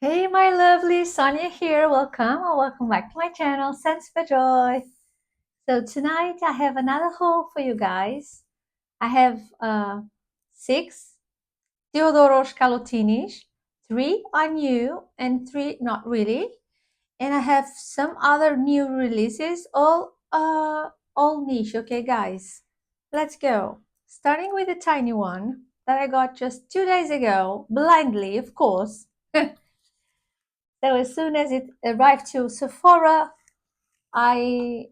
Hey my lovely Sonia here, welcome or welcome back to my channel, Sense for Joy. So tonight I have another haul for you guys. I have 6 THEODOROS KALOTINIS, 3 are new and 3 not really. And I have some other new releases, all niche, okay guys? Let's go. Starting with the tiny one that I got just 2 days ago, blindly of course. So as soon as it arrived to Sephora, I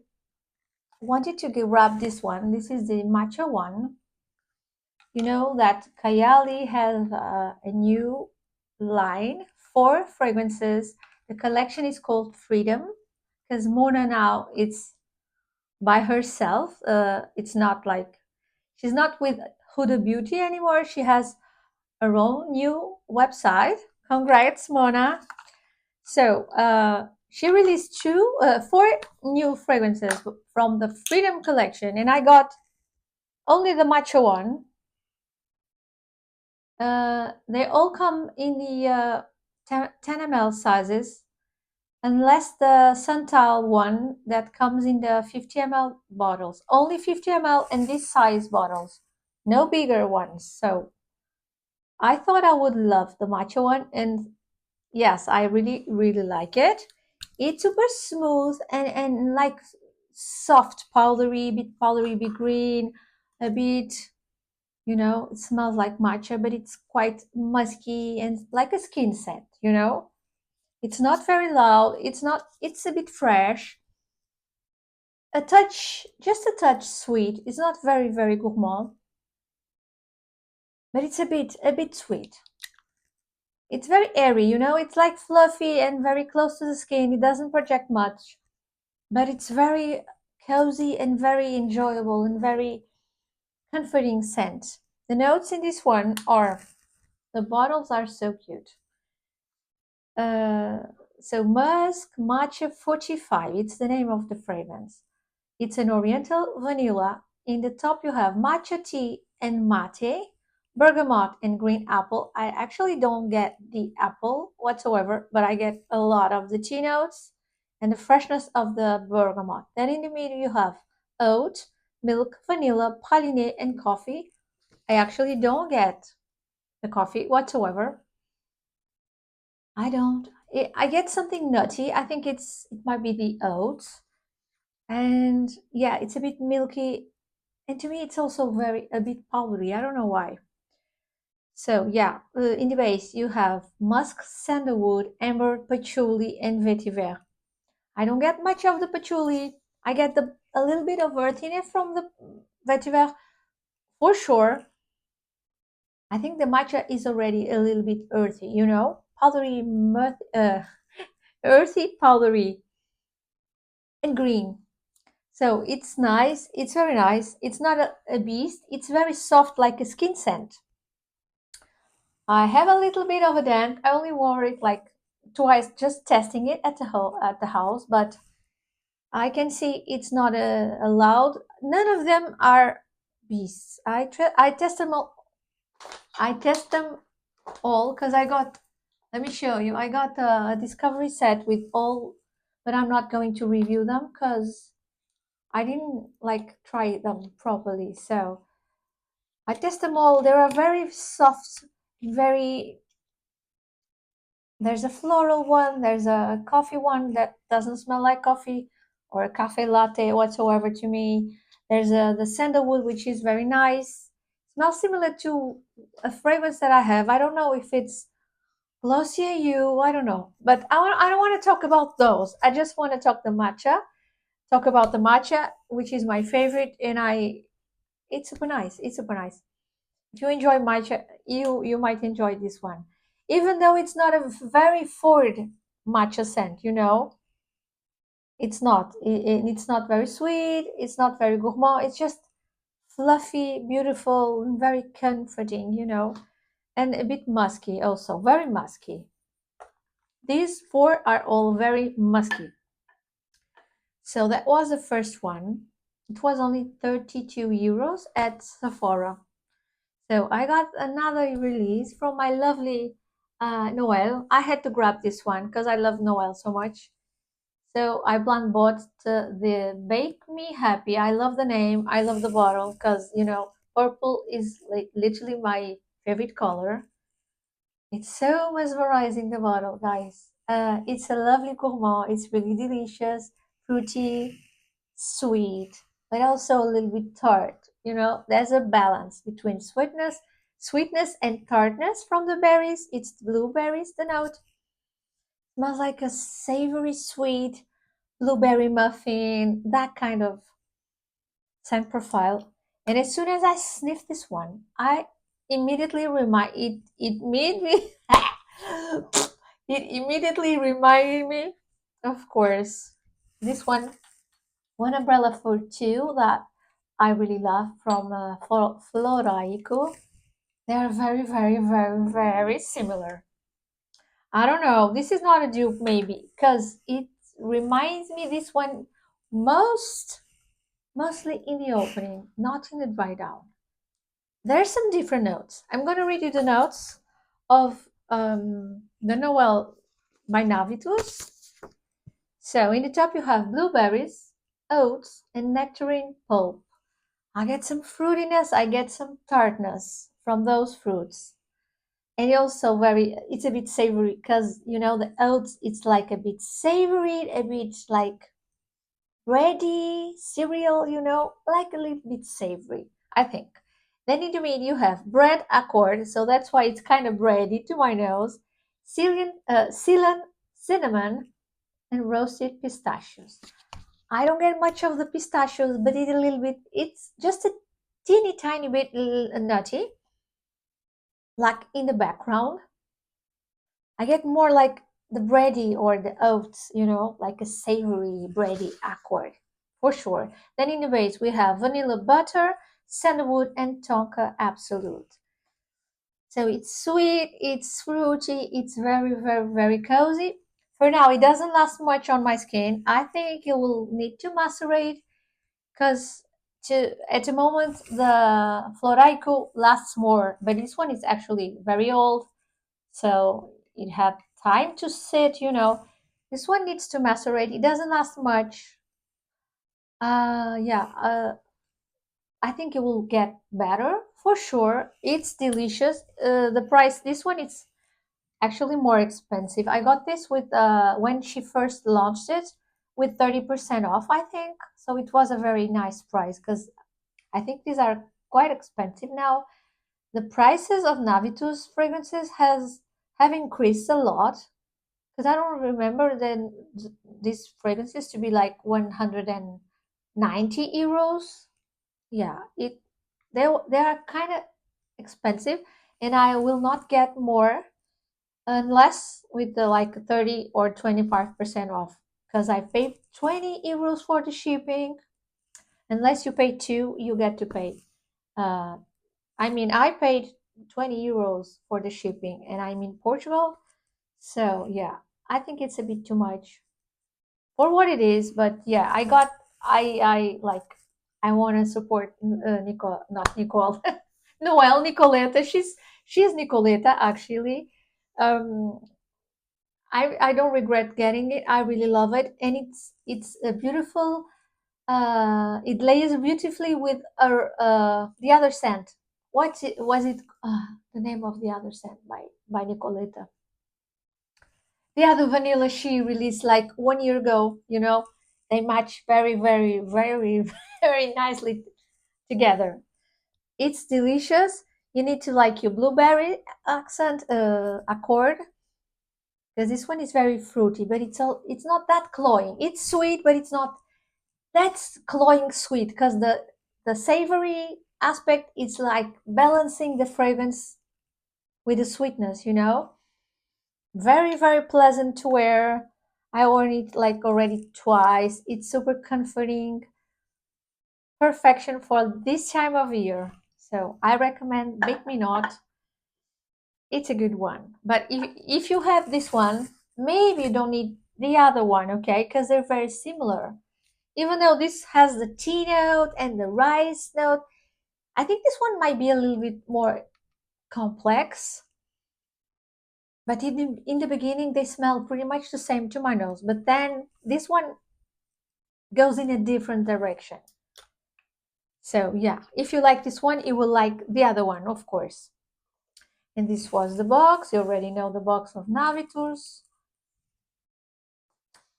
wanted to grab this one. This is the matcha one. You know that Kayali has a new line, 4 fragrances. The collection is called Freedom because Mona now it's by herself. It's not like she's not with Huda Beauty anymore. She has her own new website. Congrats, Mona. So she released 4 new fragrances from the Freedom collection, and I got only the matcha one. They all come in the 10 ml sizes, unless the Santal one that comes in the 50 ml bottles. Only 50 ml and this size bottles, no bigger ones. So I thought I would love the matcha one, and yes, I really like it. It's super smooth and like soft, powdery, a bit green, a bit, it smells like matcha, but it's quite musky and like a skin scent. It's not very loud. It's a bit fresh. Just a touch sweet. It's not very gourmand, but it's a bit sweet. It's very airy. It's like fluffy and very close to the skin. It doesn't project much, but it's very cozy and very enjoyable and very comforting scent. The notes in this one are, the bottles are so cute. Uh, so Musk Matcha 45, it's the name of the fragrance. It's an oriental vanilla. In the top you have matcha tea and mate, bergamot and green apple. I actually don't get the apple whatsoever, but I get a lot of the tea notes and the freshness of the bergamot. Then in the middle you have oat, milk, vanilla, praline, and coffee. I actually don't get the coffee whatsoever. I don't. I get something nutty. I think it might be the oats. And yeah, it's a bit milky. And to me, it's also a bit powdery. I don't know why. So yeah, in the base you have musk, sandalwood, amber, patchouli, and vetiver. I don't get much of the patchouli. I get a little bit of earthiness from the vetiver for sure. I think the matcha is already a little bit earthy, powdery, earthy, powdery, and green. So it's nice. It's very nice. It's not a beast. It's very soft, like a skin scent. I have a little bit of a dent. I only wore it like twice, just testing it at the house. But I can see it's not a loud. None of them are beasts. I test them all. I test them all because I got. Let me show you. I got a discovery set with all, but I'm not going to review them because I didn't like try them properly. So I test them all. They are very soft, very. There's a floral one. There's a coffee one that doesn't smell like coffee or a cafe latte whatsoever to me. There's the sandalwood, which is very nice. Smells similar to a fragrance that I have. I don't know if it's Glossier You. I don't know, but I don't want to talk about those. I just want to talk about the matcha, which is my favorite, and it's super nice. It's super nice. If you enjoy matcha, you might enjoy this one, even though it's not a very forward matcha scent. It's not very sweet. It's not very gourmand. It's just fluffy, beautiful, and very comforting, and a bit musky also, very musky. These 4 are all very musky. So that was the first one. It was only 32 euros at Sephora. So I got another release from my lovely Noel. I had to grab this one because I love Noel so much. So I blind bought the Bake Me Happy. I love the name. I love the bottle because purple is like literally my favorite color. It's so mesmerizing, the bottle, guys. It's a lovely gourmand. It's really delicious, fruity, sweet, but also a little bit tart. There's a balance between sweetness and tartness from the berries. It's blueberries, the note. Smells like a savory, sweet blueberry muffin, that kind of scent profile. And as soon as I sniffed this one, I immediately remind it. It made me. It immediately reminded me, of course, this one umbrella for two that I really love from Floraico. They are very, very, very, very similar. I don't know. This is not a dupe, maybe, because it reminds me this one most mostly in the opening, not in the dry down. There's some different notes. I'm going to read you the notes of the Noel by Navitus. So in the top you have blueberries, oats, and nectarine pulp. I get some fruitiness, I get some tartness from those fruits. And also it's a bit savory because, the oats, it's like a bit savory, a bit like bready cereal, like a little bit savory, I think. Then in the middle you have bread accord, so that's why it's kind of bready to my nose. Cinnamon, and roasted pistachios. I don't get much of the pistachios, but it's a little bit. It's just a teeny tiny bit nutty, like in the background. I get more like the bready or the oats, like a savory bready accord, for sure. Then in the base we have vanilla butter, sandalwood, and tonka absolute. So it's sweet, it's fruity, it's very, very, very cozy. For now, it doesn't last much on my skin. I think it will need to macerate because at the moment the Floraico lasts more, but this one is actually very old, so it had time to sit. This one needs to macerate. It doesn't last much. Yeah. I think it will get better for sure. It's delicious. The price, this one, it's actually more expensive. I got this with when she first launched it with 30% off, I think. So it was a very nice price because I think these are quite expensive now. The prices of Navitus fragrances have increased a lot because I don't remember then these fragrances to be like 190 euros. Yeah, they are kind of expensive, and I will not get more unless with the like 30 or 25% off because I paid 20 euros for the shipping. Unless you pay two, you get to pay. Uh, I paid 20 euros for the shipping, and I'm in Portugal, so yeah, I think it's a bit too much for what it is. But yeah, I like I want to support Nicole, not Nicole, Noelle, Nicoletta. She's Nicoletta actually. Um, I don't regret getting it. I really love it, and it's a beautiful. It layers beautifully with the other scent. Was it the name of the other scent by Nicoletta? Yeah, the vanilla she released like 1 year ago. They match very, very, very, very nicely together. It's delicious. You need to like your blueberry accent accord because this one is very fruity, but it's not that cloying. It's sweet, but it's not that's cloying sweet because the savory aspect is like balancing the fragrance with the sweetness. Very, very pleasant to wear. I worn it like already twice. It's super comforting. Perfection for this time of year. So I recommend Bake Me Not. It's a good one. But if you have this one, maybe you don't need the other one, okay? Because they're very similar. Even though this has the tea note and the rice note, I think this one might be a little bit more complex. But in the beginning, they smell pretty much the same to my nose. But then this one goes in a different direction. So yeah, if you like this one, you will like the other one, of course. And this was the box. You already know the box of Navitus.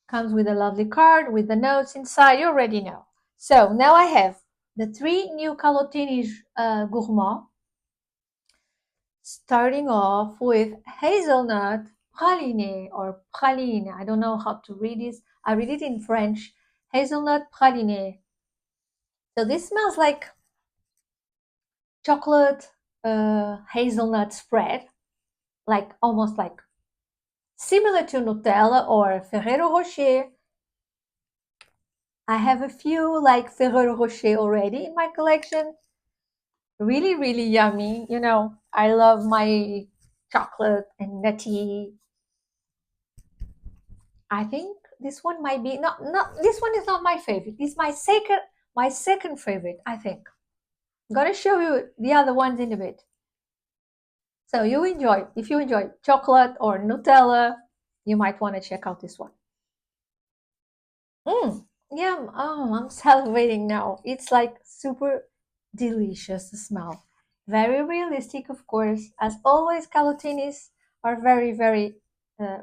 Comes with a lovely card with the notes inside. You already know. So now I have the 3 new Kalotinis gourmands. Starting off with Hazelnut Praline or Praline. I don't know how to read this. I read it in French. Hazelnut Praline. So this smells like chocolate hazelnut spread, like almost like similar to Nutella or Ferrero Rocher. I have a few like Ferrero Rocher already in my collection. Really, really yummy. You know, I love my chocolate and nutty. I think this one might be not this one is not my favorite. It's my second favorite, I think. I'm gonna show you the other ones in a bit. So if you enjoy chocolate or Nutella, you might want to check out this one. Yum. Oh, I'm salivating now. It's like super delicious to smell. Very realistic, of course. As always, calotinis are very, very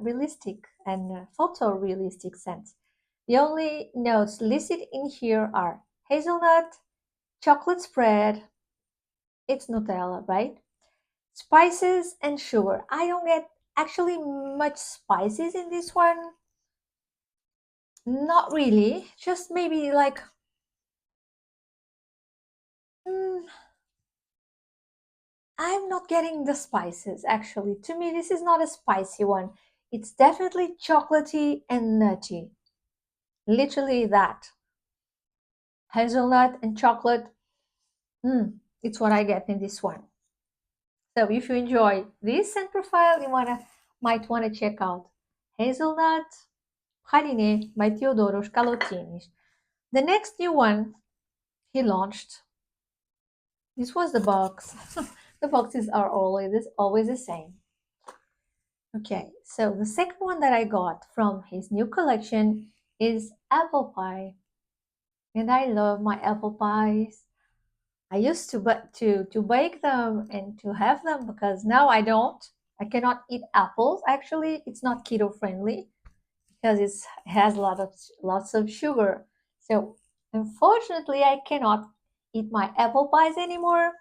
realistic and photorealistic scents. The only notes listed in here are hazelnut, chocolate spread, it's Nutella, right? Spices and sugar. I don't get actually much spices in this one. Not really. Just maybe like mm, I'm not getting the spices actually. To me, this is not a spicy one. It's definitely chocolatey and nutty. Literally that. Hazelnut and chocolate. It's what I get in this one. So if you enjoy this scent profile, you might wanna check out Hazelnut Praline by THEODOROS KALOTINIS. The next new one he launched. This was the box. The boxes are always the same. Okay, so the second one that I got from his new collection is apple pie. And I love my apple pies. I used to bake them and to have them because now I don't. I cannot eat apples. Actually, it's not keto friendly because it has lots of sugar. So unfortunately, I cannot eat my apple pies anymore.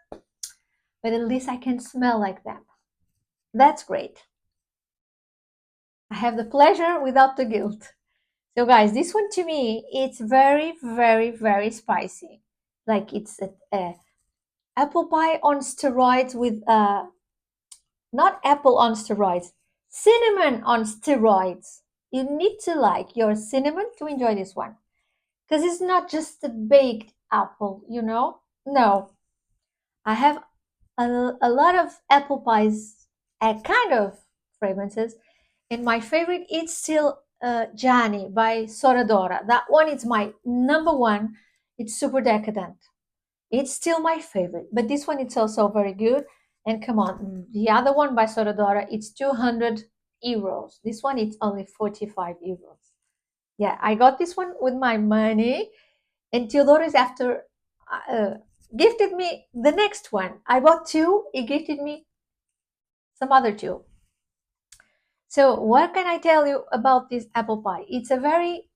But at least I can smell like them. That's great. I have the pleasure without the guilt. So guys, this one to me, it's very, very, very spicy. Like it's a apple pie on steroids with not apple on steroids, cinnamon on steroids. You need to like your cinnamon to enjoy this one. Because it's not just a baked apple, you know? No. I have a lot of apple pies, kind of fragrances. And my favorite is still Gianni by Soradora. That one is my number one. It's super decadent. It's still my favorite, but this one it's also very good. And come on, the other one by Soradora, it's 200 euros. This one it's only 45 euros. Yeah, I got this one with my money, and Theodoros after uh, gifted me the next one. I bought two. He gifted me some other two. So what can I tell you about this apple pie? It's a very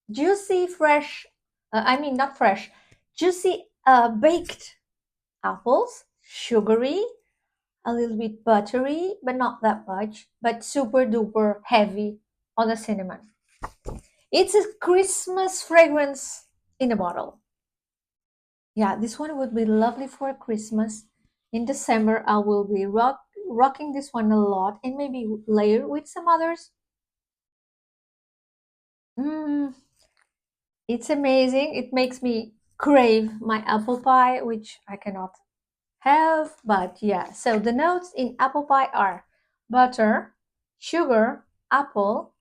juicy, fresh. I mean, not fresh, juicy baked apples, sugary, a little bit buttery, but not that much, but super duper heavy on the cinnamon. It's a Christmas fragrance in a bottle. Yeah, this one would be lovely for Christmas. In December, I will be rocking this one a lot and maybe layer with some others. Mm, it's amazing. It makes me crave my apple pie, which I cannot have, but yeah. So the notes in apple pie are butter, sugar, apple,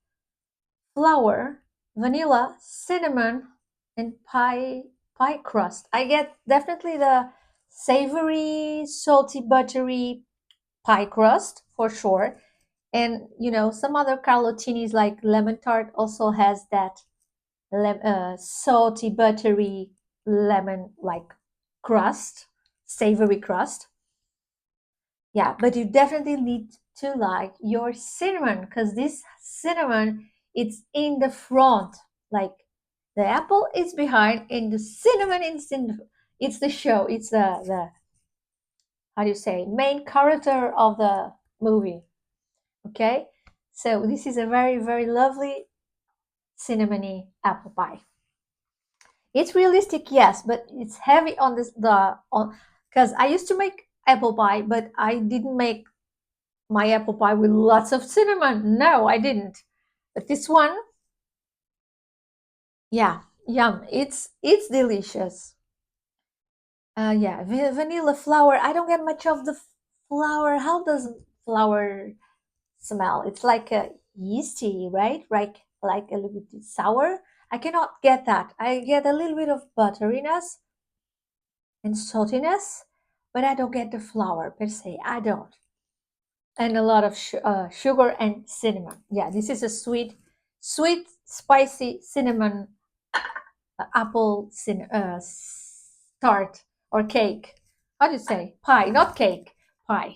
flour, vanilla, cinnamon, and pie crust. I get definitely the savory, salty, buttery pie crust for sure. And you know, some other Carlotinis like lemon tart also has that salty, buttery lemon like crust, savory crust. Yeah, but you definitely need to like your cinnamon because this cinnamon it's in the front. Like the apple is behind and the cinnamon is in it's the show. It's the how do you say main character of the movie. Okay? So this is a very, very lovely cinnamony apple pie. It's realistic, yes, but it's heavy on this the on because I used to make apple pie, but I didn't make my apple pie with lots of cinnamon. No, I didn't. But this one, yeah, yum. It's delicious. Yeah, vanilla flower. I don't get much of the flower. How does flower smell? It's like a yeasty, right? Like a little bit sour. I cannot get that. I get a little bit of butteriness and saltiness, but I don't get the flower per se. I don't. And a lot of sugar and cinnamon. Yeah, this is a sweet, spicy cinnamon apple tart or cake. How do you say? Pie, not cake, pie.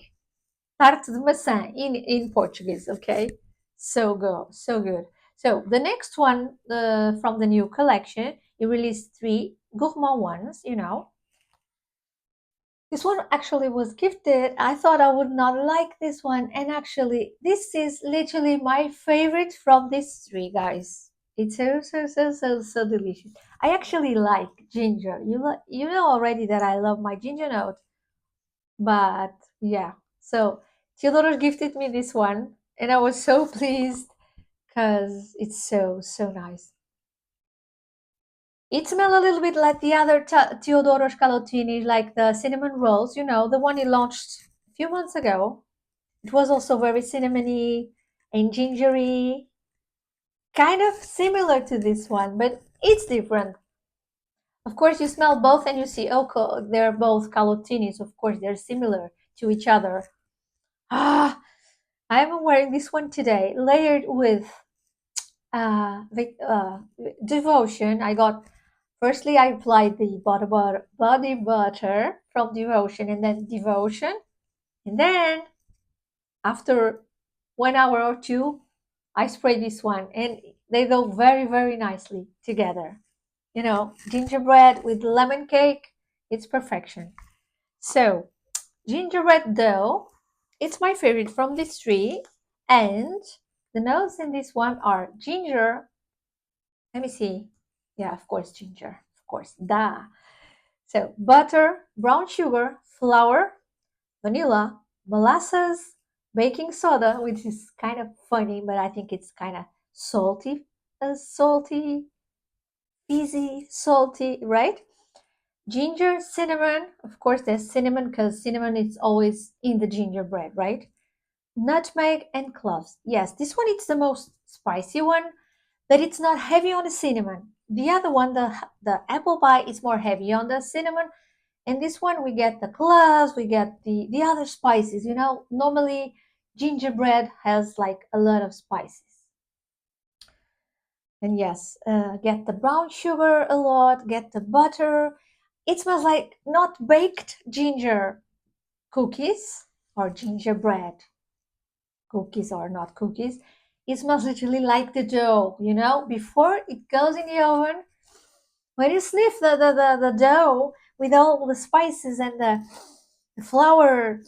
Tarte de maçã in Portuguese, okay? So good, so good. So the next one from the new collection, you released three gourmand ones, you know. This one actually was gifted. I thought I would not like this one, and actually, this is literally my favorite from these three guys. It's so delicious. I actually like ginger. You know already that I love my ginger note, but yeah. So Theodoros gifted me this one, and I was so pleased because it's so nice. It smells a little bit like the other THEODOROS KALOTINIS, like the cinnamon rolls, you know, the one he launched a few months ago. It was also very cinnamony and gingery, kind of similar to this one, but it's different. Of course, you smell both and you see, oh, they're both Kalotinis. Of course, they're similar to each other. Ah, I'm wearing this one today, layered with devotion. I got firstly I applied the body butter from devotion and then devotion, and then after 1 hour or two, I spray this one, and they go very nicely together. You know, gingerbread with lemon cake, it's perfection. So gingerbread dough, it's my favorite from these three, and the notes in this one are ginger. Let me see. Yeah, of course, ginger. Of course, da. So butter, brown sugar, flour, vanilla, molasses, baking soda, which is kind of funny, but I think it's kind of salty, fizzy, salty, right? Ginger, cinnamon. Of course, there's cinnamon because cinnamon is always in the gingerbread, right? Nutmeg and cloves. Yes, this one is the most spicy one, but it's not heavy on the cinnamon. The other one, the apple pie, is more heavy on the cinnamon. And this one, we get the cloves, we get the other spices. You know, normally gingerbread has like a lot of spices. And yes, get the brown sugar a lot, get the butter. It smells like not baked ginger cookies or gingerbread cookies or not cookies. It smells literally like the dough, you know, before it goes in the oven. When you sniff the dough with all the spices and the flour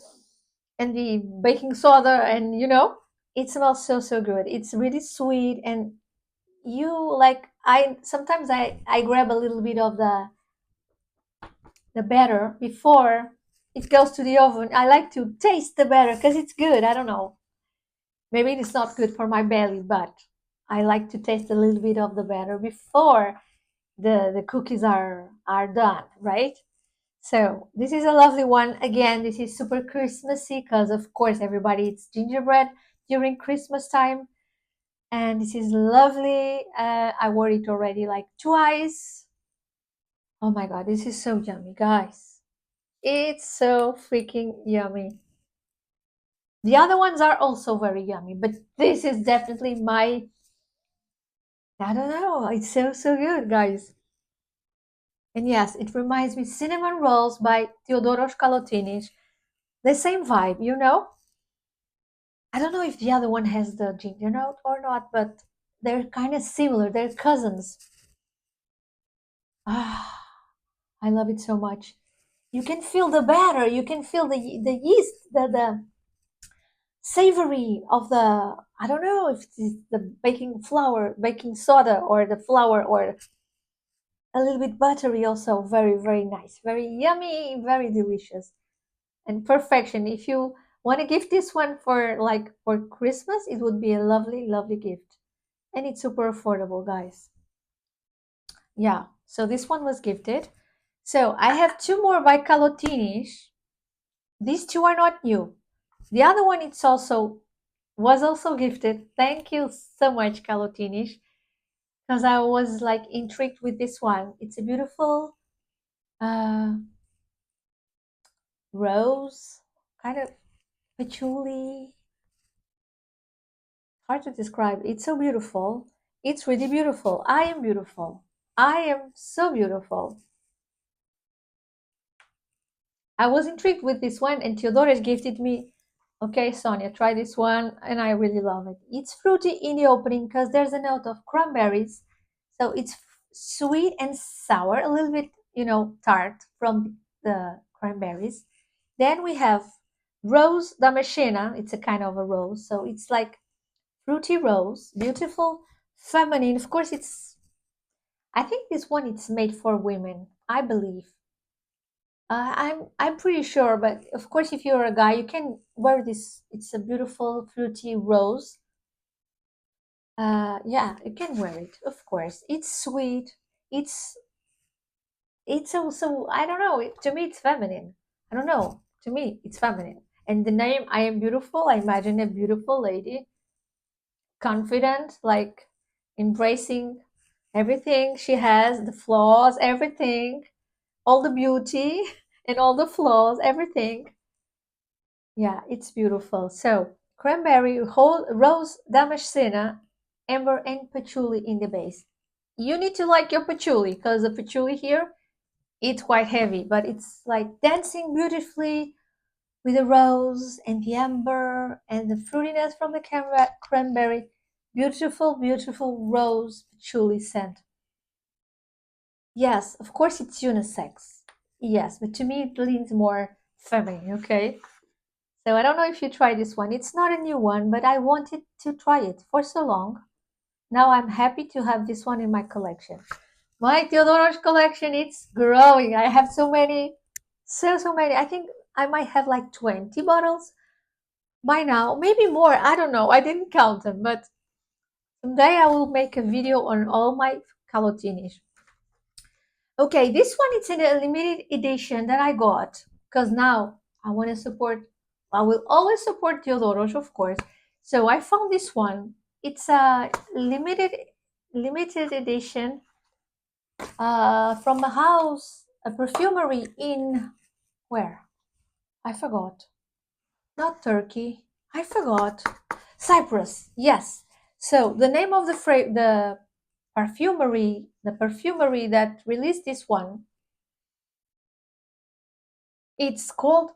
and the baking soda, and you know, it smells so good. It's really sweet, and you like I sometimes I grab a little bit of the batter before it goes to the oven. I like to taste the batter because it's good. I don't know. Maybe it's not good for my belly, but I like to taste a little bit of the batter before the cookies are done, right? So this is a lovely one. Again, this is super Christmassy because of course everybody eats gingerbread during Christmas time. And this is lovely. I wore it already like twice. Oh my god, this is so yummy, guys. It's so freaking yummy. The other ones are also very yummy, but this is definitely my, I don't know, it's so, so good, guys. And yes, it reminds me Cinnamon Rolls by THEODOROS KALOTINIS. The same vibe, you know? I don't know if the other one has the ginger note or not, but they're kind of similar. They're cousins. Ah, I love it so much. You can feel the batter. You can feel the yeast, the savory of the, I don't know if it's the baking flour, baking soda, or the flour, or a little bit buttery also. Very, very nice. Very yummy, very delicious. And perfection. If you want to gift this one for like for Christmas, it would be a lovely, lovely gift. And it's super affordable, guys. Yeah, so this one was gifted. So I have two more by Kalotinish. These two are not new. The other one it's also was also gifted. Thank you so much, Kalotinish, because I was like intrigued with this one. It's a beautiful uh, rose, kind of patchouli. Hard to describe. It's so beautiful. It's really beautiful. I am beautiful. I am so beautiful. I was intrigued with this one, and Theodoros gifted me. Okay, Sonia, try this one, and I really love it. It's fruity in the opening because there's a note of cranberries, so it's sweet and sour, a little bit, tart from the cranberries. Then we have rose damascena. It's a kind of a rose, so it's like fruity rose, beautiful, feminine. Of course, it's. I think this one it's made for women. I believe. I'm pretty sure, but of course, if you're a guy, you can wear this. It's a beautiful fruity rose. Yeah, you can wear it. Of course, it's sweet. It's it's also, I don't know. To me, it's feminine. I don't know. To me, it's feminine. And the name I am beautiful. I imagine a beautiful lady, confident, like embracing everything she has, the flaws, everything, all the beauty and all the flaws, everything. Yeah, it's beautiful. So, cranberry, whole rose damascena, amber, and patchouli in the base. You need to like your patchouli because the patchouli here it's quite heavy, but it's like dancing beautifully with the rose and the amber and the fruitiness from the cranberry. Beautiful, beautiful rose patchouli scent. Yes, of course it's unisex. Yes, but to me it leans more feminine. Okay. So I don't know if you try this one. It's not a new one, but I wanted to try it for so long. Now I'm happy to have this one in my collection. My Theodoros collection, it's growing. I have so many, so many. I think I might have like 20 bottles by now, maybe more. I don't know. I didn't count them, but someday I will make a video on all my Calotinis. Okay, this one it's in a limited edition that I got because now I want to support. I will always support Theodoros, of course. So I found this one. It's a limited edition from a house, a perfumery in where? I forgot. Not Turkey. I forgot. Cyprus. Yes. So the name of the perfumery that released this one, it's called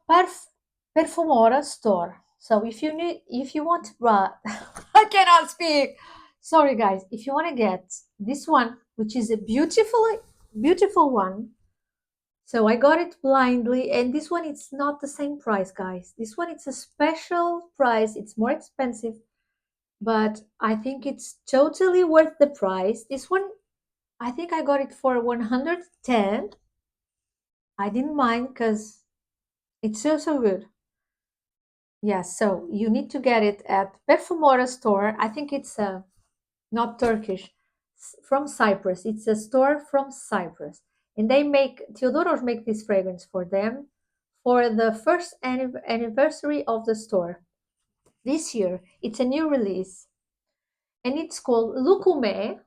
Perfumora store. So if you want, I cannot speak. Sorry, guys. If you want to get this one, which is a beautiful one, so I got it blindly, and this one it's not the same price, guys. This one it's a special price. It's more expensive, but I think it's totally worth the price. This one, I think I got it for 110. I didn't mind because it's so good. Yeah, so you need to get it at Perfumora store. I think it's not Turkish, from Cyprus. It's a store from Cyprus, and Theodoros make this fragrance for them for the first anniversary of the store this year. It's a new release, and it's called Loukoumè.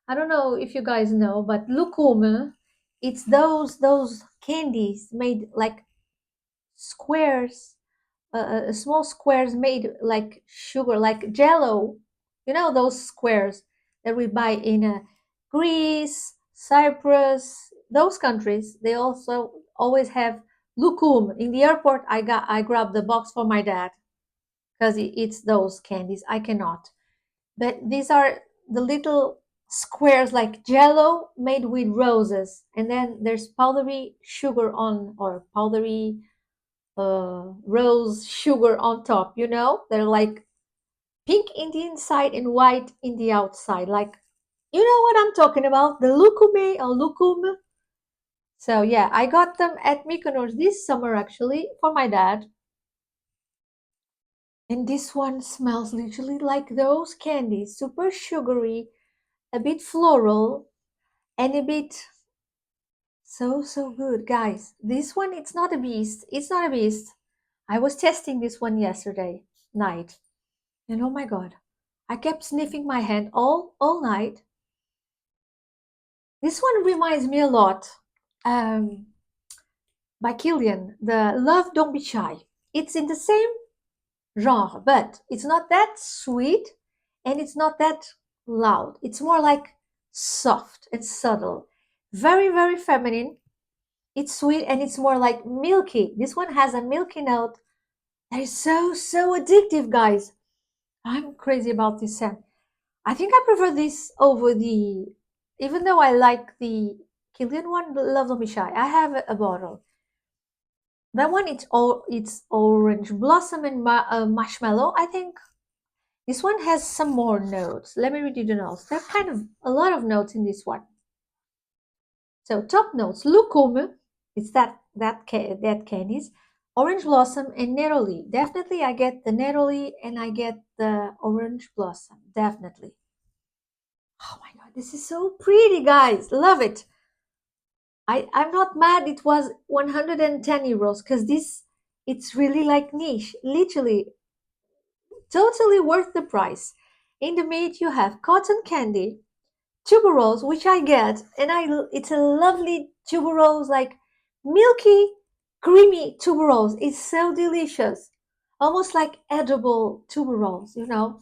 I don't know if you guys know, but Loukoumè, it's those candies made like squares small squares made like sugar, like jello. You know those squares that we buy in Greece, Cyprus, those countries. They also always have Loukoumè. In the airport, I grabbed the box for my dad because he eats those candies. I cannot. But these are the little squares like jello made with roses, and then there's powdery sugar on, or powdery rose sugar on top. You know, they're like pink in the inside and white in the outside. Like, you know what I'm talking about? The Loukoumè or Loukoumè. So yeah, I got them at Mykonos this summer actually for my dad. And this one smells literally like those candies, super sugary, a bit floral, and a bit so good, guys. This one, it's not a beast. It's not a beast. I was testing this one yesterday night, and oh my god, I kept sniffing my hand all night. This one reminds me a lot um, by Killian, the Love Don't Be Shy. It's in the same genre, but it's not that sweet and it's not that loud. It's more like soft and subtle, very feminine. It's sweet and it's more like milky. This one has a milky note that is so addictive, guys. I'm crazy about this scent. I think I prefer this over the, even though I like the Killian one, the Love Don't Be Shy. I have a bottle. That one, it's orange blossom and marshmallow. I think this one has some more notes. Let me read you the notes. There are kind of a lot of notes in this one. So top notes: Loukoumè, it's that candies, orange blossom and neroli. Definitely, I get the neroli and I get the orange blossom. Definitely. Oh my god, this is so pretty, guys. Love it. I'm not mad. It was 110 euros because this, it's really like niche. Literally, totally worth the price. In the mid, you have cotton candy, tuberose, which I get, and it's a lovely tuberose, like milky, creamy tuberose. It's so delicious, almost like edible tuberose. You know,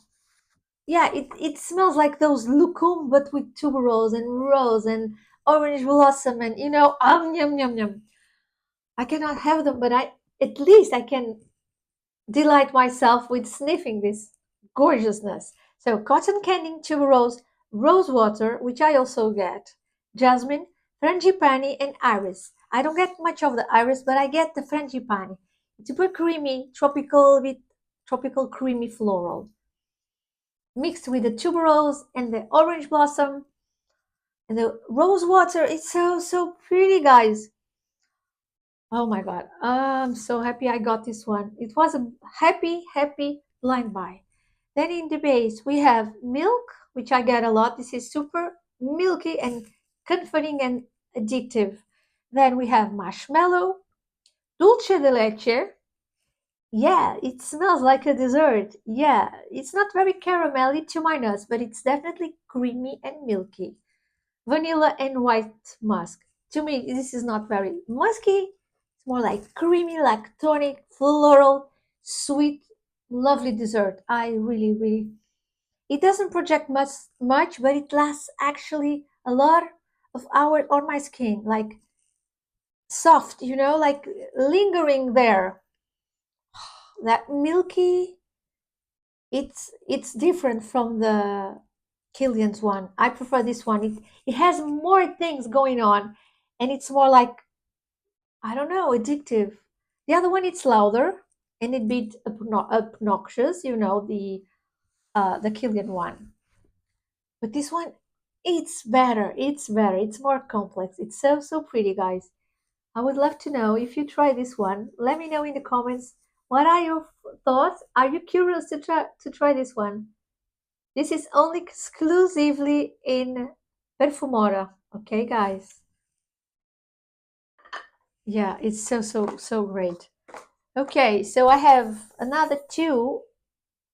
yeah, it smells like those lucum, but with tuberose and rose and orange blossom, and you know, yum yum yum. I cannot have them, but I at least I can delight myself with sniffing this gorgeousness. So cotton candy, tuberose, rose water, which I also get, jasmine, frangipani, and iris. I don't get much of the iris, but I get the frangipani. It's super creamy, tropical with tropical creamy floral, mixed with the tuberose and the orange blossom and the rose water. It's so pretty, guys. Oh my god, I'm so happy I got this one. It was a happy blind buy. Then in the base we have milk, which I get a lot. This is super milky and comforting and addictive. Then we have marshmallow, dulce de leche. Yeah, it smells like a dessert. Yeah, it's not very caramelly to my nose, but it's definitely creamy and milky. Vanilla and white musk. To me, this is not very musky. It's more like creamy, lactonic, floral, sweet, lovely dessert. I really. It doesn't project much, but it lasts actually a lot of hours on my skin, like soft, you know, like lingering there. That milky, it's different from the Killian's one. I prefer this one. It has more things going on, and it's more like, I don't know, addictive. The other one, it's louder and it bit obnoxious. You know, the Killian one. But this one, it's better. It's better. It's more complex. It's so pretty, guys. I would love to know if you try this one. Let me know in the comments. What are your thoughts? Are you curious to try this one? This is only exclusively in Perfumora. Okay, guys. Yeah, it's so great. Okay, so I have another two.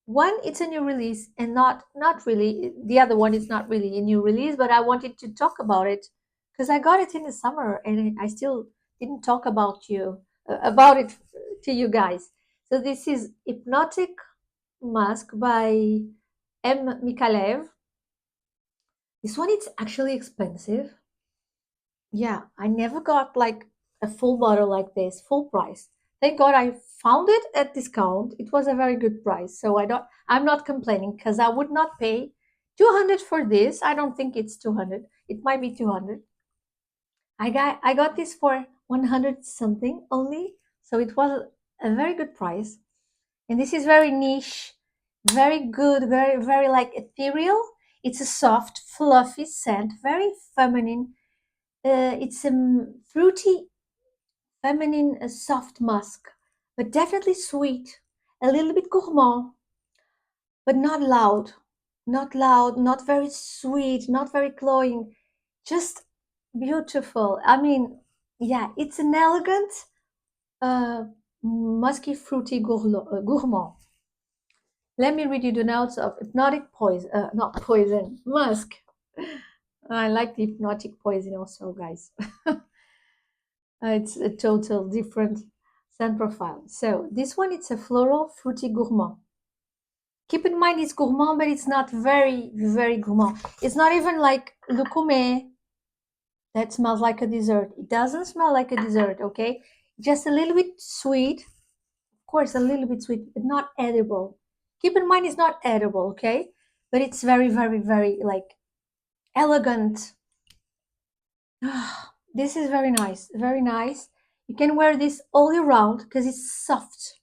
One, it's a new release, and not really. The other one is not really a new release, but I wanted to talk about it because I got it in the summer, and I still didn't talk about it to you guys. So this is Hypnotic Musk by MICALLEF. This one is actually expensive. Yeah, I never got like a full bottle like this, full price. Thank God I found it at discount. It was a very good price. So I'm not complaining because I would not pay 200 for this. I don't think it's 200. It might be 200. I got this for 100 something only. So it was a very good price. And this is very niche, very good, very like ethereal. It's a soft, fluffy scent, very feminine. It's a fruity, feminine, soft musk, but definitely sweet, a little bit gourmand, but not loud, not loud, not very sweet, not very cloying, just beautiful. I mean, yeah, it's an elegant, uh, musky, fruity gourmand. Let me read you the notes of hypnotic poison, not poison, musk. I like the hypnotic poison also, guys. It's a total different scent profile. So this one, it's a floral, fruity gourmand. Keep in mind it's gourmand, but it's not very gourmand. It's not even like Loukoumè that smells like a dessert. It doesn't smell like a dessert, okay? Just a little bit sweet. Of course, a little bit sweet, but not edible. Keep in mind it's not edible, okay? But it's very like elegant. This is very nice, very nice. You can wear this all year round because it's soft.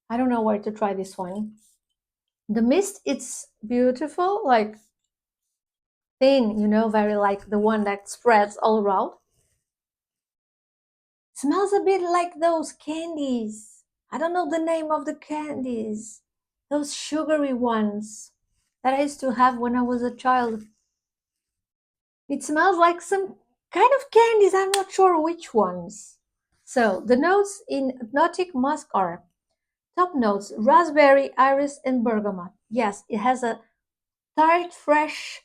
I don't know where to try this one. The mist, it's beautiful, like thin, very like the one that spreads all around. Smells a bit like those candies. I don't know the name of the candies. Those sugary ones that I used to have when I was a child. It smells like some kind of candies. I'm not sure which ones. So the notes in Hypnotic Musk are top notes: raspberry, iris, and bergamot. Yes, it has a tart, fresh,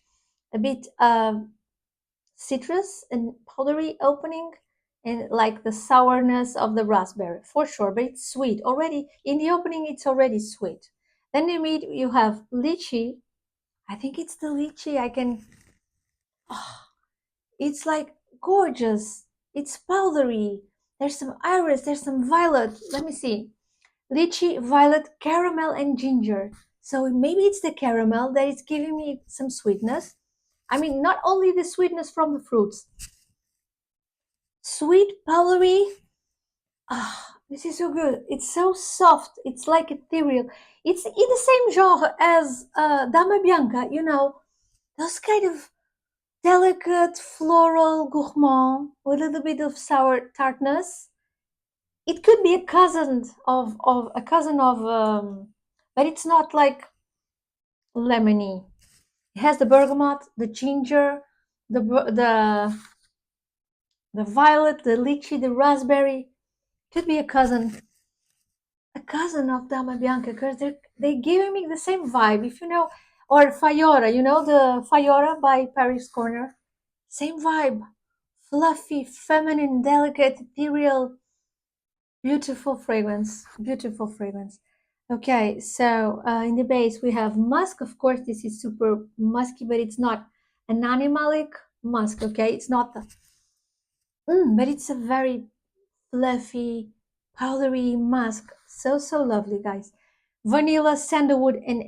a bit citrus and powdery opening, and like the sourness of the raspberry for sure. But it's sweet already. In the opening, it's already sweet. Then in mid, you have lychee. I think it's the lychee. I can. Oh, it's like gorgeous. It's powdery. There's some iris. There's some violet. Let me see. Lychee, violet, caramel, and ginger. So maybe it's the caramel that is giving me some sweetness. I mean, not only the sweetness from the fruits. Sweet, powdery. Ah, this is so good. It's so soft. It's like ethereal. It's in the same genre as Dama Bianca, those kind of delicate floral gourmand with a little bit of sour tartness. It could be a cousin of, but it's not like lemony. It has the bergamot, the ginger, the violet, the lychee, the raspberry. Could be a cousin of Dama Bianca, because they giving me the same vibe. If you know, or Fayora, the Fayora by Paris Corner, same vibe. Fluffy, feminine, delicate, ethereal, beautiful fragrance. Beautiful fragrance. Okay, so in the base we have musk. Of course, this is super musky, but it's not an animalic musk. Okay, it's not but it's a very fluffy, powdery musk. So lovely, guys. Vanilla, sandalwood, and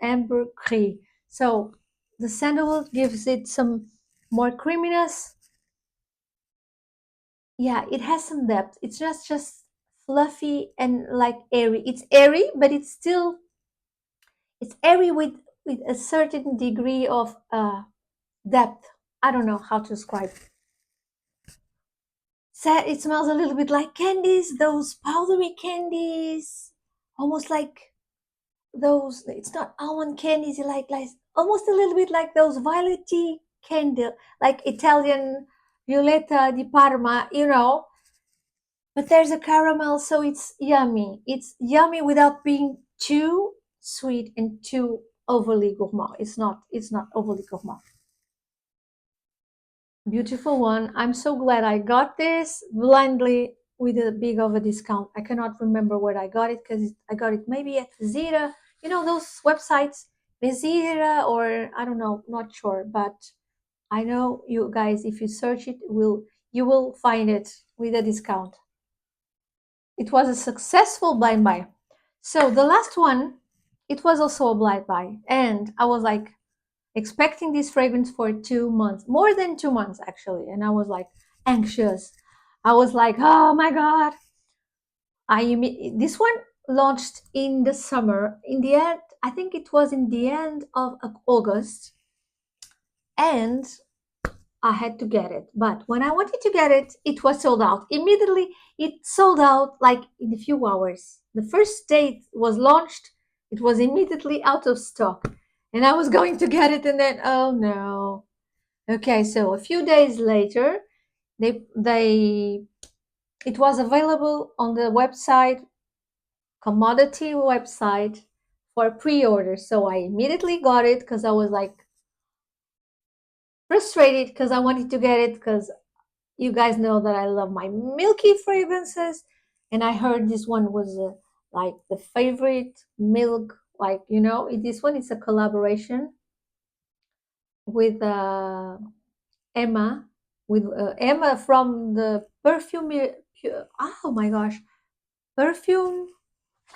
ambergris. So the sandalwood gives it some more creaminess. Yeah, it has some depth. It's just fluffy and like airy. It's airy, but it's airy with a certain degree of depth. I don't know how to describe. It smells a little bit like candies, those powdery candies, almost like those. It's not almond candies, like almost a little bit like those violety candy, like Italian Violetta di Parma. But there's a caramel, so it's yummy. It's yummy without being too sweet and too overly gourmand. It's not overly gourmand. Beautiful one. I'm so glad I got this blindly. with a big of a discount. I cannot remember where I got it because I got it maybe at Zeta, you know, those websites, Zeta, or I don't know, not sure, but I know you guys, if you search it, you will find it with a discount. It was a successful blind buy. So the last one, it was also a blind buy, and I was like expecting this fragrance for 2 months, more than 2 months actually, and I was like anxious. I was like, oh my god. This one launched in the summer. In the end, I think it was in the end of August, and I had to get it. But when I wanted to get it, it was sold out. Immediately, it sold out like in a few hours. The first day it was launched, it was immediately out of stock. And I was going to get it, and then, oh no. Okay, so a few days later, it was available on the website, commodity website, for pre-order. So I immediately got it because I was like frustrated because I wanted to get it because you guys know that I love my milky fragrances, and I heard this one was like the favorite milk. Like, you know, this one is a collaboration with Emma, Emma from the perfume. Oh my gosh, perfume.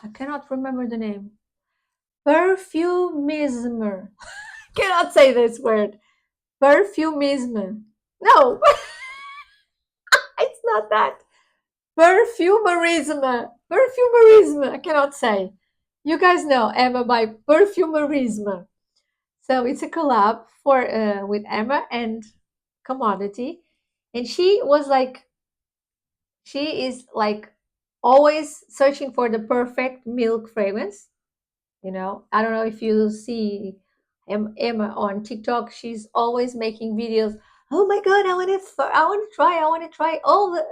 I cannot remember the name. Perfumismer. Cannot say this word. Perfumism. No, it's not that. Perfumerism. Perfumerism. I cannot say. You guys know Emma by Perfumerism. So it's a collab for with Emma and Commodity, and she is like always searching for the perfect milk fragrance. You know, I don't know if you see Emma on TikTok. She's always making videos. Oh my god, I want to try all the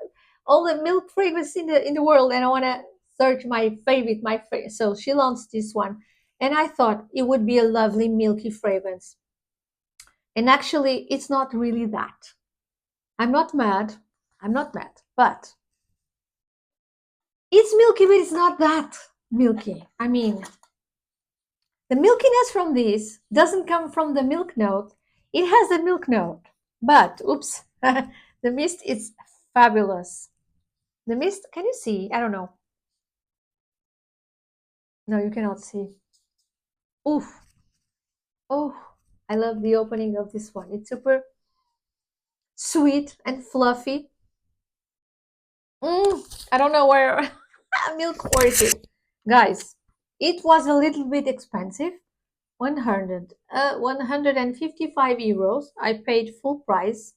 milk fragrance in the world, and I want to search my favorite, my favorite. So she launched this one, and I thought it would be a lovely milky fragrance. And actually, it's not really that. I'm not mad. I'm not mad, but it's milky, but it's not that milky. I mean, the milkiness from this doesn't come from the milk note. It has a milk note, but oops, the mist is fabulous. The mist, can you see? I don't know. No, you cannot see. Oof. Oh, I love the opening of this one. It's super sweet and fluffy. I don't know where. Milk orchid. Guys, it was a little bit expensive. 155 euros. I paid full price.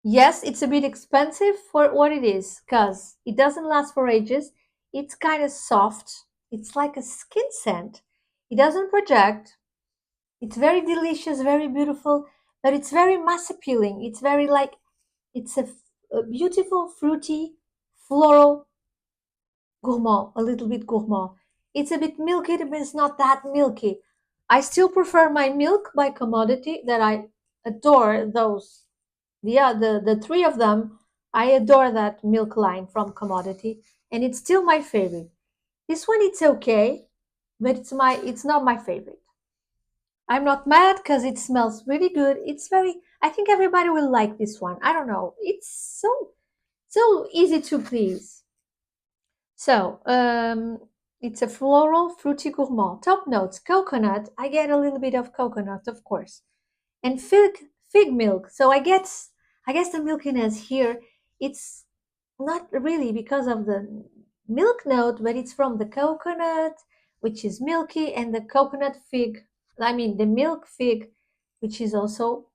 Yes, it's a bit expensive for what it is, because it doesn't last for ages. It's kind of soft. It's like a skin scent. It doesn't project. It's very delicious, very beautiful, but it's very mass appealing. It's very like, it's a beautiful, fruity, floral gourmand, a little bit gourmand. It's a bit milky, but it's not that milky. I still prefer my milk by Commodity, that I adore those. Yeah, the three of them, I adore that milk line from Commodity, and it's still my favorite. This one, it's okay, but it's not my favorite. I'm not mad because it smells really good. I think everybody will like this one. I don't know. It's so easy to please. So, it's a floral, fruity gourmand. Top notes, coconut. I get a little bit of coconut, of course, and fig milk. So I guess the milkiness here, it's not really because of the milk note, but it's from the coconut, which is milky, and the coconut fig. I mean the milk fig, which is also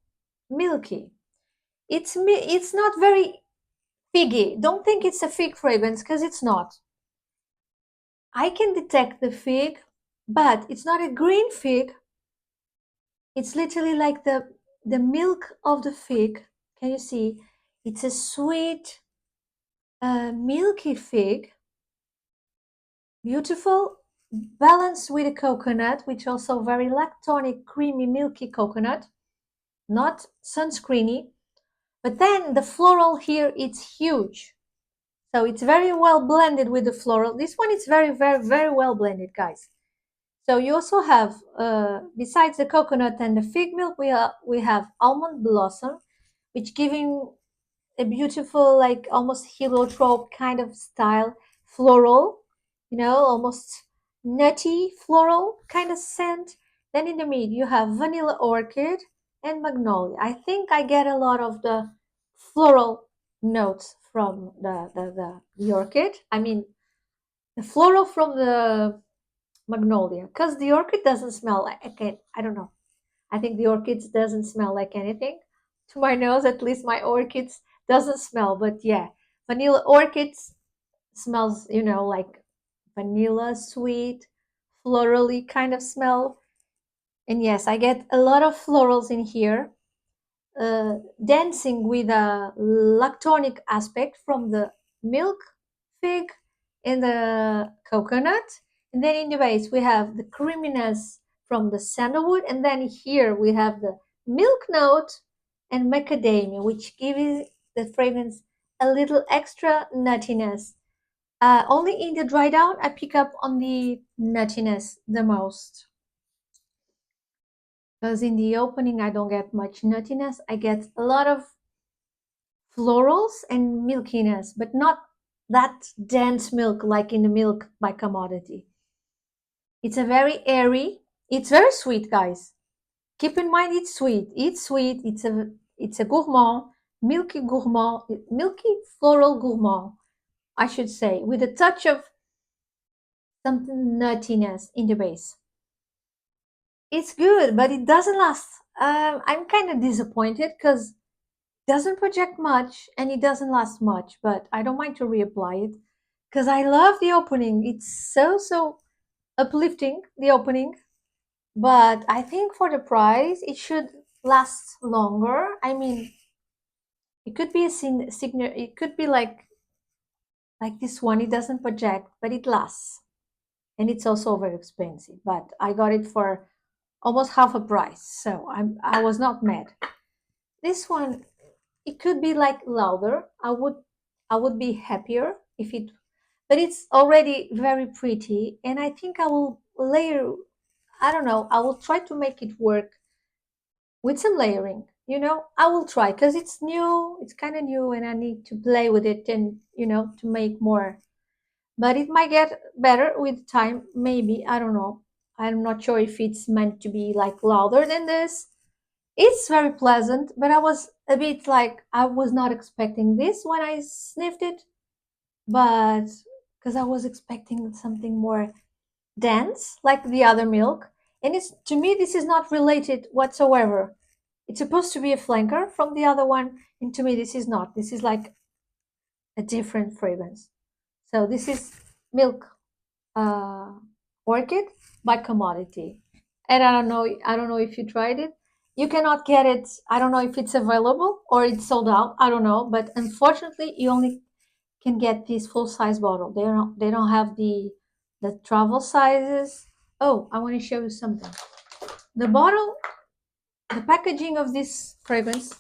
milky. It's not very figgy. Don't think it's a fig fragrance because it's not. I can detect the fig, but it's not a green fig. It's literally like the milk of the fig. Can you see? It's a sweet, milky fig. Beautiful, balanced with a coconut, which also very lactonic, creamy, milky coconut. Not sunscreeny. But then the floral here, it's huge. So it's very well blended with the floral. This one is very, very, very well blended, guys. So you also have, besides the coconut and the fig milk, we have almond blossom, which giving a beautiful, like almost heliotrope kind of style, floral, almost nutty floral kind of scent. Then in the mid, you have vanilla orchid and magnolia. I think I get a lot of the floral notes from the orchid. I mean, the floral from the magnolia, because the orchid doesn't smell like, okay, I don't know. I think the orchids doesn't smell like anything. To my nose, at least my orchids doesn't smell. But yeah, vanilla orchids smells, like vanilla, sweet, florally kind of smell. And yes, I get a lot of florals in here, dancing with a lactonic aspect from the milk, fig, and the coconut. And then in the base, we have the creaminess from the sandalwood. And then here we have the milk note and macadamia, which gives the fragrance a little extra nuttiness. Only in the dry down, I pick up on the nuttiness the most. Because in the opening, I don't get much nuttiness. I get a lot of florals and milkiness, but not that dense milk like in the milk by commodity. It's a very airy. It's very sweet, guys. Keep in mind it's sweet. It's sweet. It's a gourmand, milky floral gourmand, I should say, with a touch of something nuttiness in the base. It's good, but it doesn't last. I'm kind of disappointed because doesn't project much and it doesn't last much, but I don't mind to reapply it because I love the opening. It's so uplifting, the opening. But I think for the price, it should last longer. I mean, it could be a signature. It could be like this one. It doesn't project, but it lasts, and it's also very expensive. But I got it for almost half a price, so I was not mad. This one, it could be like louder. I would be happier if it, but it's already very pretty, and I think I will layer. I don't know. I will try to make it work with some layering. I will try because it's new. It's kind of new, and I need to play with it and to make more. But it might get better with time. Maybe, I don't know. I'm not sure if it's meant to be like louder than this. It's very pleasant, but I was a bit like I was not expecting this when I sniffed it, but because I was expecting something more dense like the other milk. And it's, to me, this is not related whatsoever. It's supposed to be a flanker from the other one, and to me this is not. This is like a different fragrance. So this is milk uh, orchid by commodity. And I don't know if you tried it. You cannot get it. I don't know if it's available or it's sold out. I don't know, but unfortunately you only can get this full size bottle. They don't have the travel sizes. Oh, I want to show you something. The bottle, the packaging of this fragrance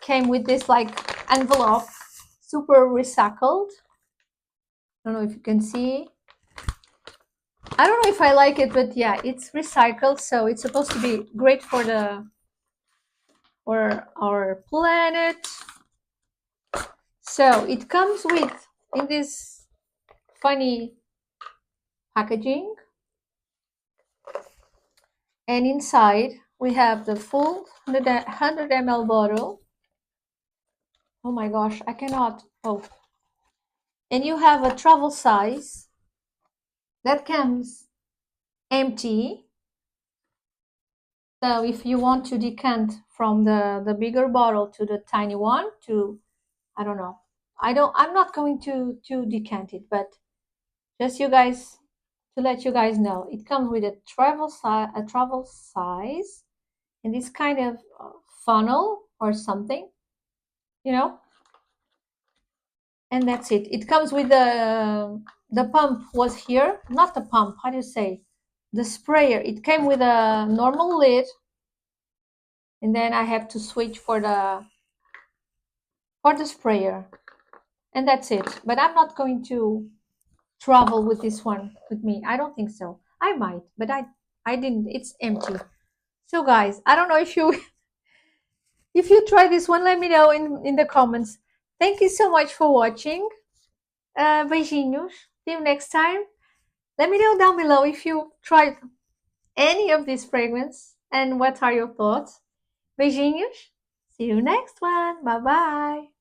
came with this like envelope, super recycled. I don't know if you can see. I don't know if I like it, but yeah, it's recycled, so it's supposed to be great for our planet. So it comes with in this funny packaging, and inside we have the full 100 ml bottle. Oh my gosh, I cannot. Oh, and you have a travel size that comes empty. So if you want to decant from the bigger bottle to the tiny one, to, I don't know. I'm not going to decant it, but just you guys, to let you guys know, it comes with a travel size in this kind of funnel or something, you know, and that's it. It comes with the pump was here, not the pump. How do you say? The sprayer. It came with a normal lid, and then I have to switch for the sprayer. and that's it. But I'm not going to travel with this one with me. I don't think so. I might, but I didn't. It's empty. So guys, I don't know if you if you try this one, let me know in the comments. Thank you so much for watching. Beijinhos. See you next time. Let me know down below if you tried any of these fragrance and what are your thoughts. Beijinhos. See you next one. Bye bye.